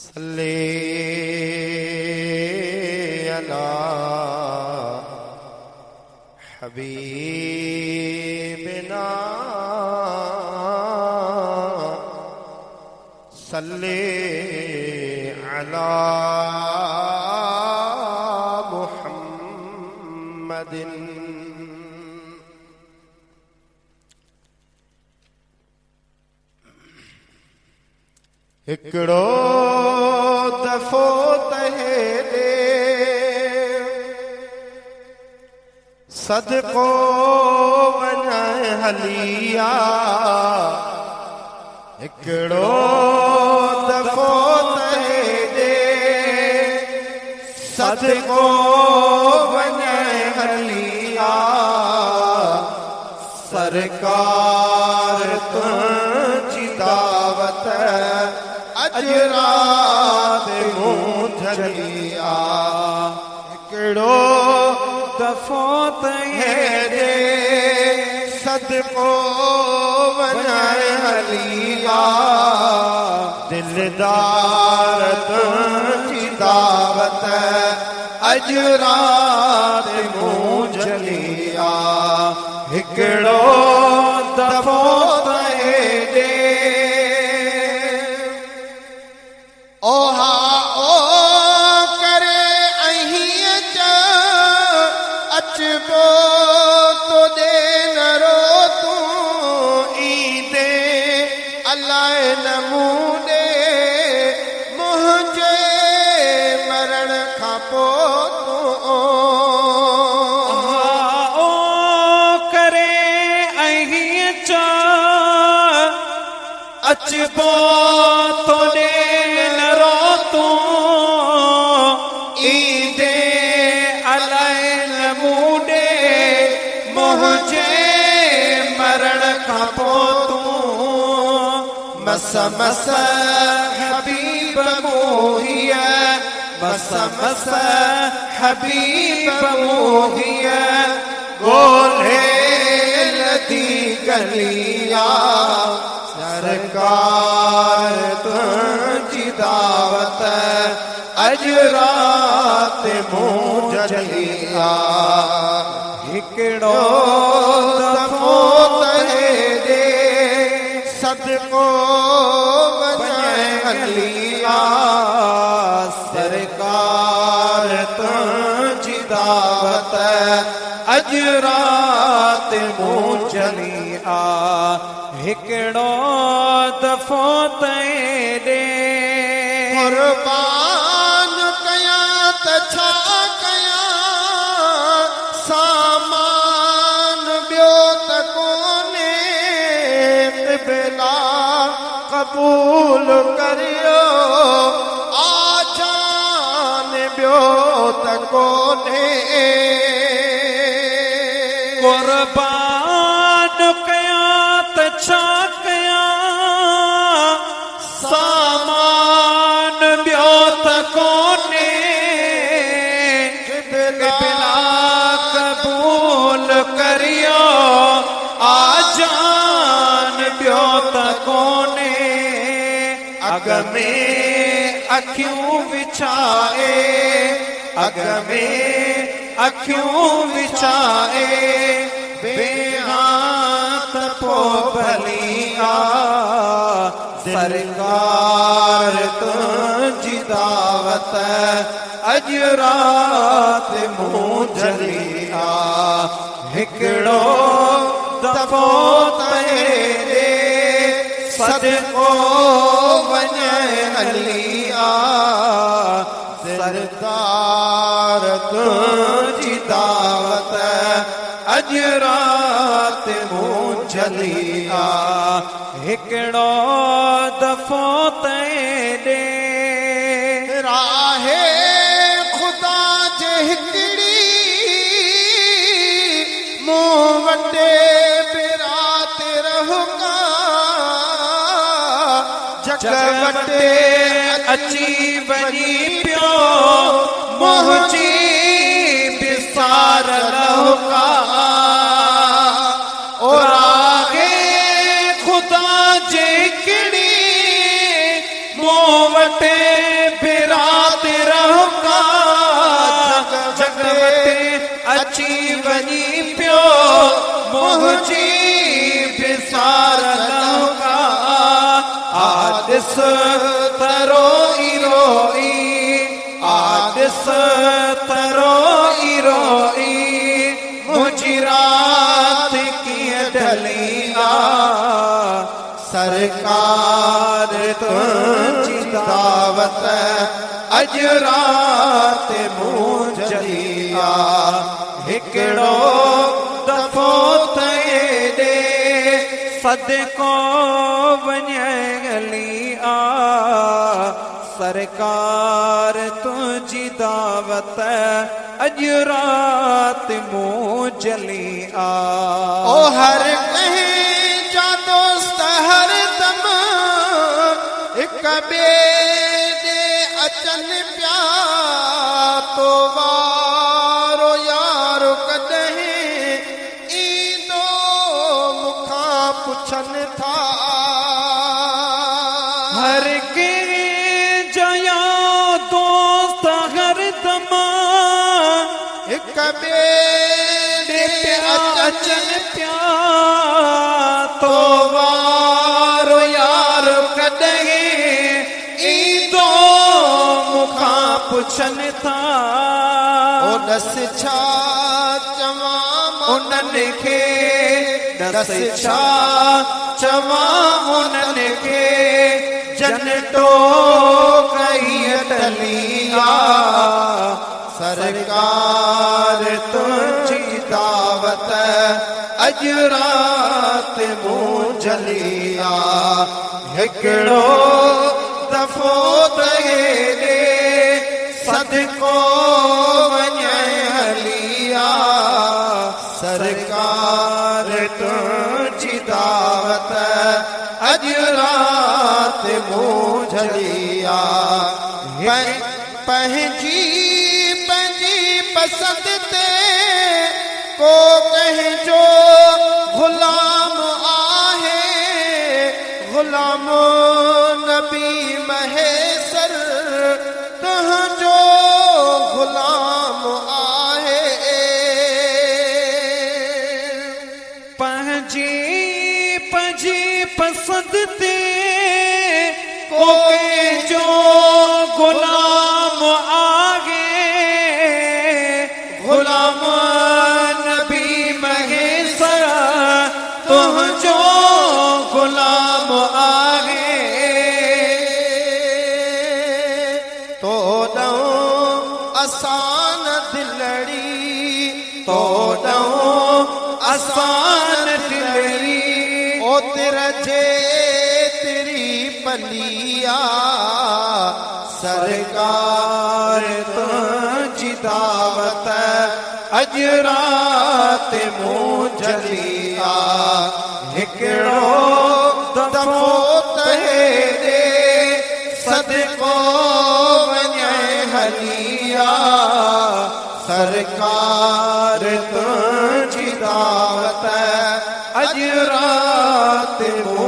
सल्ले अला हबीबिना सल्ले अला मुहम्मदिन। हिकड़ो दफ़ो तहे दे सदको वञे हलिया। हिकड़ो दफ़ो तहे दे सदको वञे हलिया। सरकार तुंहिंजी दावत अज रात मूं झलिया। हिकड़ो दफ़ो तहे दे सदको वञे हलिया। दिलदार तुंहिंजी दावत अज रात मूं झलिया। हिकड़ो दफ़ो तहे दे ओहा ओ करे अहीं अचबो तो दे न रो तू ईंदे अलाए नमूने मुंहिंजे मरण खां पोइ तू ओ करे अहीं अचबो तो दे मस मस हबीब मोहिया। मस मस हबीब मोहिया। गोले लदी गलिया। सरकार तुंहिंजी दावत अज रात मूं झलिया। हिकड़ो दफ़ो तहे दे सदको वञे हलिया। सरकार तुंहिंजी दावत अज रात मूं झलिया। हिकड़ो दफ़ो तहे दे कुर्बान कयां त छा कयां सामान ॿियो त कोन्हे। क़िबला कबूल करियो आजान ॿियो त कोन्हे। कुर्बान कयां त छा कयां सामान ॿियो त कोन्हे। क़िबला कबूल करियो आजान ॿियो त कोन्हे। अग में अखियूं विछाए अग में अखियूं विछाए बेहात पो भलिया। सरकार तुंहिंजी दावत अज रात मूं झलिया। हिकड़ो दफ़ो तहे दे सदको वञे हलिया। सरकार तुंहिंजी दावत अज रात मूं झलिया। हिकड़ो दफ़ो तहे दे राहे खुदा जे हिकड़ी मूं वटे बिरात रहुका। जग वटे अची वञी पियो मुंहिंजी बिसार लहुका। और आगे खुदा जे किड़ी मूं वटे आदिस तरोई रोई आदिस तरोई रोई मुझी रात कीअं ढली सरकार तुझी दावत अज रात मूं जली हिकिड़ो दफ़ो तए सदको वञली सरकार तुझी दावत अज रात मूं जली ओ हर कहीं जा दोस्त हर दम हिक ॿिए दे अचन पिया तो वारो यारो कॾहिं ईंदो मूंखां पुछनि था हर के जया दोस्त हर दम हिक ॿिए दे अचन पिया तो वारो यार कॾहिं ईंदो मूंखां पुछनि था ओ दस छा चवां उन्हनि खे दस छा चवां उन्हनि खे जन तो कई टली सरकार तुझी दावत अज रात मूं जली हिकिड़ो दफ़ो तए सदको वञे हली सरकार तुझी दावत अज रात मूं जली पंहिंजी पसंद ते को कंहिंजो गुलाम आहे गुलाम नबी महेसर तुंहिंजो गुलाम आहे पंहिंजी पसंद ते को कंहिंजो गुलाम आहे गुलाम नबी महेसर तुंहिंजो गुलाम आहे तो आसान दिलड़ी तो आसान दिलड़ी ओ तिरजे तेरी पलिया सरकार तुझी दावत अज रात मूं जली हिकिड़ो दफ़ो तए सदको वञे हली सरकार तुझी दावत अज रात मूं